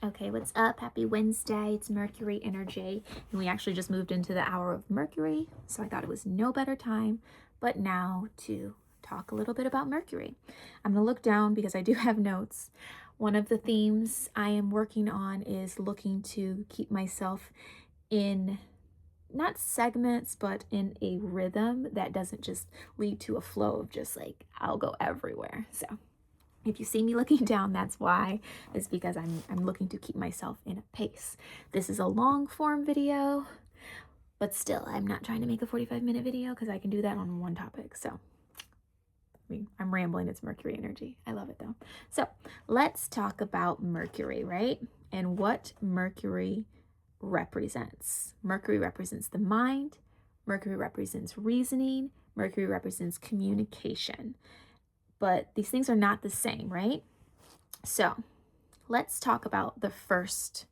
Okay, what's up? Happy Wednesday. It's Mercury energy. And we actually just moved into the hour of Mercury. So I thought it was no better time but now to talk a little bit about Mercury. I'm going to look down because I do have notes. One of the themes I am working on is looking to keep myself in not segments, but in a rhythm that doesn't just lead to a flow of just like, I'll go everywhere. So if you see me looking down, that's why. It's because I'm looking to keep myself in a pace. This is a long form video, but still, I'm not trying to make a 45-minute video because I can do that on one topic. So, I'm rambling. It's Mercury energy. I love it though. So, let's talk about Mercury, right? And what Mercury represents. Mercury represents the mind. Mercury represents reasoning. Mercury represents communication. But these things are not the same, right? So let's talk about the first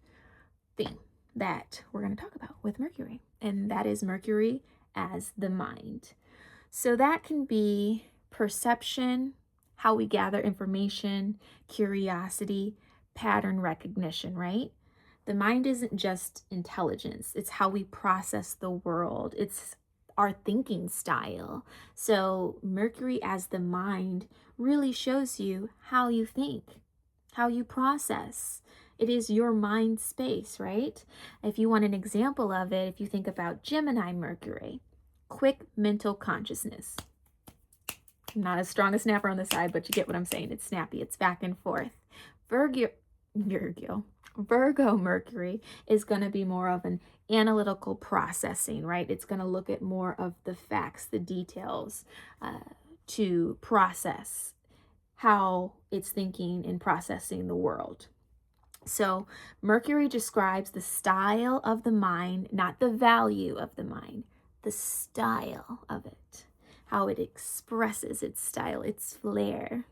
thing that we're going to talk about with Mercury, and that is Mercury as the mind. So that can be perception, how we gather information, curiosity, pattern recognition, right? The mind isn't just intelligence, it's how we process the world. It's our thinking style. So Mercury as the mind really shows you how you think, how you process. It is your mind space, right? If you want an example of it, if you think about Gemini Mercury, quick mental consciousness. Not as strong a snapper on the side, but you get what I'm saying. It's snappy, it's back and forth. Virgo Mercury is going to be more of an analytical processing, right? It's going to look at more of the facts, the details, to process how it's thinking and processing the world. So Mercury describes the style of the mind, not the value of the mind, the style of it, how it expresses its style, its flair.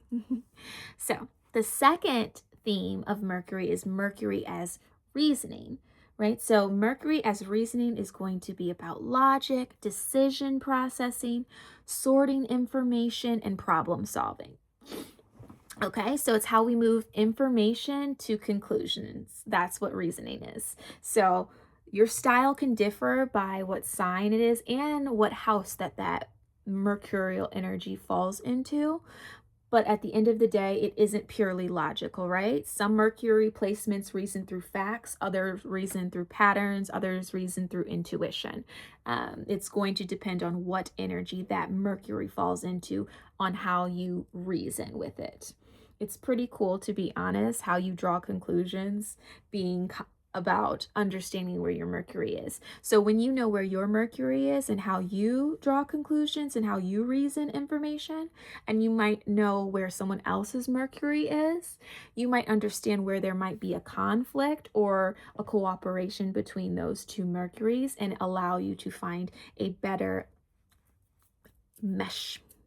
So the second theme of Mercury is Mercury as reasoning, right? So Mercury as reasoning is going to be about logic, decision processing, sorting information, and problem solving. Okay, so it's how we move information to conclusions. That's what reasoning is. So your style can differ by what sign it is and what house that mercurial energy falls into. But at the end of the day, it isn't purely logical, right? Some Mercury placements reason through facts, others reason through patterns, others reason through intuition. It's going to depend on what energy that Mercury falls into on how you reason with it. It's pretty cool, to be honest, how you draw conclusions being about understanding where your Mercury is. So when you know where your Mercury is and how you draw conclusions and how you reason information, and you might know where someone else's Mercury is, you might understand where there might be a conflict or a cooperation between those two Mercuries and allow you to find a better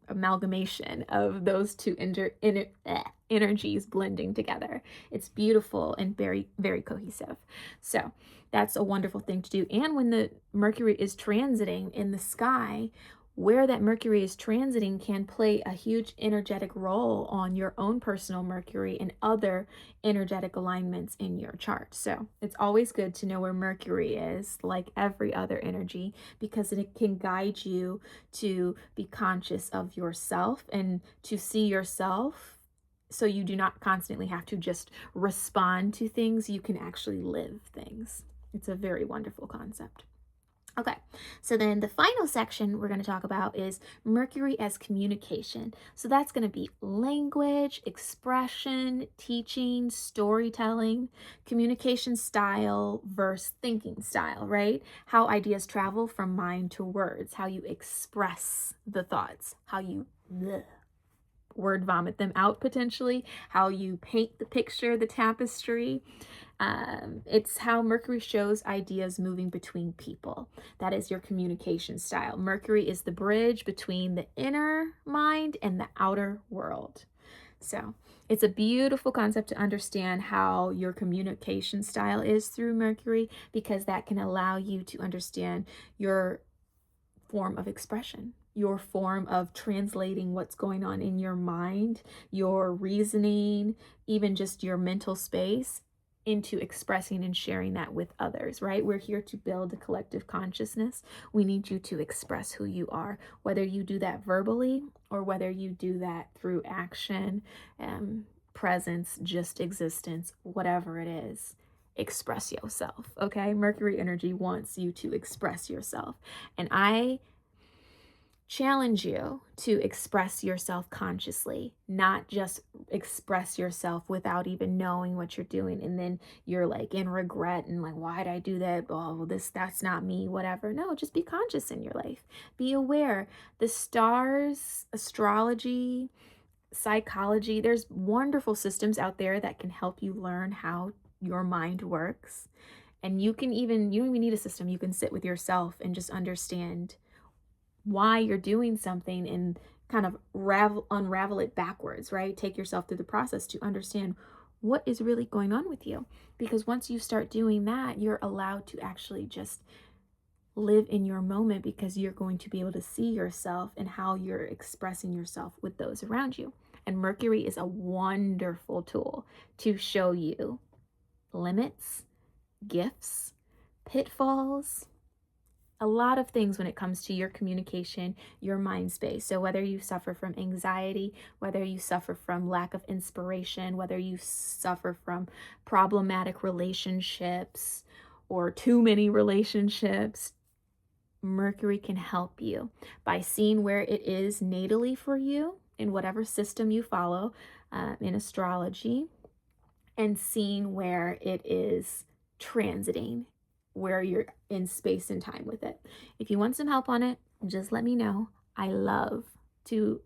amalgamation of those two energies blending together. It's beautiful and very, very cohesive. So that's a wonderful thing to do. And when the Mercury is transiting in the sky, where that Mercury is transiting can play a huge energetic role on your own personal Mercury and other energetic alignments in your chart. So it's always good to know where Mercury is, like every other energy, because it can guide you to be conscious of yourself and to see yourself so you do not constantly have to just respond to things. You can actually live things. It's a very wonderful concept. Okay, so then the final section we're going to talk about is Mercury as communication. So that's going to be language, expression, teaching, storytelling, communication style versus thinking style, right? How ideas travel from mind to words, how you express the thoughts, how you word vomit them out potentially, how you paint the picture, the tapestry. It's how Mercury shows ideas moving between people. That is your communication style. Mercury is the bridge between the inner mind and the outer world. So it's a beautiful concept to understand how your communication style is through Mercury, because that can allow you to understand your form of expression, your form of translating what's going on in your mind, your reasoning, even just your mental space into expressing and sharing that with others, right? We're here to build a collective consciousness. We need you to express who you are, whether you do that verbally or whether you do that through action, presence, just existence, whatever it is. Express yourself, okay? Mercury energy wants you to express yourself. And I challenge you to express yourself consciously, not just express yourself without even knowing what you're doing. And then you're like in regret and like, why did I do that? Oh, that's not me, whatever. No, just be conscious in your life. Be aware. The stars, astrology, psychology, there's wonderful systems out there that can help you learn how your mind works. And you don't even need a system. You can sit with yourself and just understand why you're doing something and kind of unravel it backwards, right? Take yourself through the process to understand what is really going on with you. Because once you start doing that, you're allowed to actually just live in your moment, because you're going to be able to see yourself and how you're expressing yourself with those around you. And Mercury is a wonderful tool to show you limits, gifts, pitfalls, a lot of things when it comes to your communication, your mind space. So whether you suffer from anxiety, whether you suffer from lack of inspiration, whether you suffer from problematic relationships or too many relationships, Mercury can help you by seeing where it is natally for you in whatever system you follow in astrology, and seeing where it is transiting, where you're in space and time with it. If you want some help on it, just let me know. I love to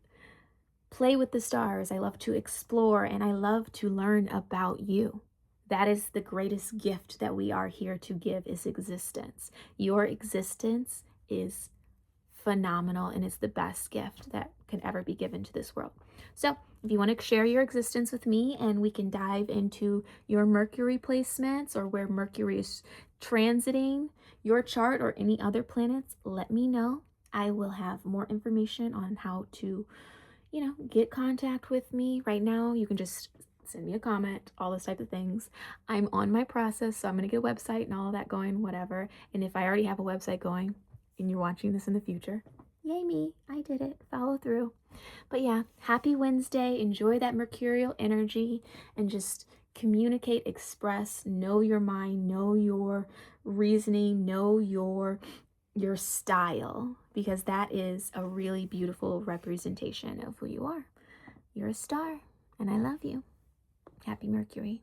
play with the stars. I love to explore, and I love to learn about you. That is the greatest gift that we are here to give, is existence. Your existence is phenomenal, and it's the best gift that can ever be given to this world. So if you want to share your existence with me and we can dive into your Mercury placements or where Mercury is transiting your chart or any other planets, let me know. I will have more information on how to, get contact with me. Right now, you can just send me a comment, all those type of things. I'm on my process, so I'm going to get a website and all of that going, whatever. And if I already have a website going and you're watching this in the future, yay me, I did it. Follow through. But yeah, happy Wednesday. Enjoy that mercurial energy and just communicate, express, know your mind, know your reasoning, know your style, because that is a really beautiful representation of who you are. You're a star, and I love you. Happy Mercury.